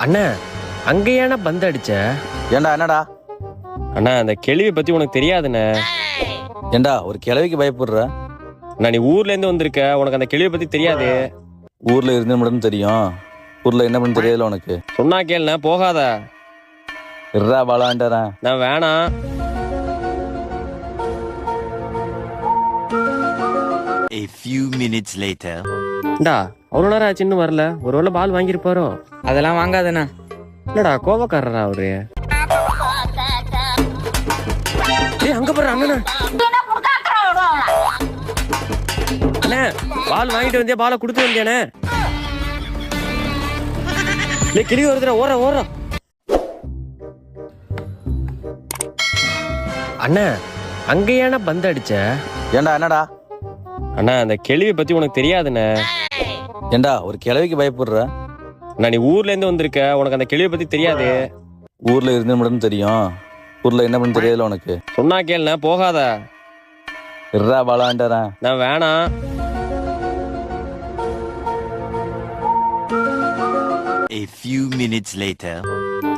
அண்ணா அங்கேயான பந்து அடிச்ச? ஏண்டா என்னடா? அண்ணா அந்த கேள்வியை பத்தி உனக்கு தெரியாதுண்ணே. ஏண்டா ஒரு கிழவிக்கு பயப்படுற? நான் நீ ஊர்ல இருந்து வந்திருக்க, உனக்கு அந்த கேள்வியை பத்தி தெரியாது. ஊர்ல இருந்து மட்டும் தெரியும், ஊர்ல என்ன பண்ண தெரியல உனக்கு. சொன்னா கேளுண்ணா, போகாத. இருடா பாலாண்டறேன். நான் வேணாம். A few minutes later. டா அவ்வளோ நேரம் ஆச்சுன்னு வரல, ஒருவேளை பால் வாங்கியிருப்பாரோ? அதெல்லாம் வாங்காதண்ணா. இல்லடா கோபக்காரரா அவரு. அங்க போற அண்ணா. அண்ணே பால் வாங்கிட்டு வந்தியா? பாலை கொடுத்து வந்தியானே? கிளி வருதுடா, ஓர ஓர. அண்ணா அங்கேயான பந்து அடிச்ச? ஏண்டா என்னடா? அண்ணா அந்த கேள்வியை பத்தி உனக்கு தெரியாதுண்ணே. ஏண்டா ஒரு கிழவிக்கு பயப்படுற? நான் நீ ஊர்ல இருந்து வந்திருக்க, உனக்கு அந்த கேள்வியை பத்தி தெரியாது. ஊர்ல இருந்து மட்டும் தெரியும், ஊர்ல என்ன பண்ண தெரியல உனக்கு. சொன்னா கேளுண்ணா, போகாத. இருடா பாலாண்டறேன். நான் வேணாம். A few minutes later.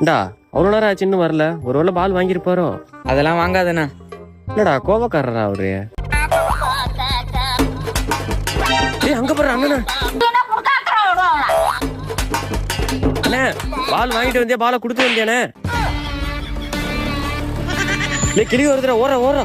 டா அவ்வளோ நேரம் ஆச்சுன்னு வரல, ஒருவேளை பால் வாங்கியிருப்பாரோ? அதெல்லாம் வாங்காதண்ணா. இல்லடா கோபக்காரரா அவரு. அங்க போற அண்ணா. அண்ணே பால் வாங்கிட்டு வந்தியா? பாலை கொடுத்து வந்தியானே? கிளி வருதுடா, ஓர ஓர.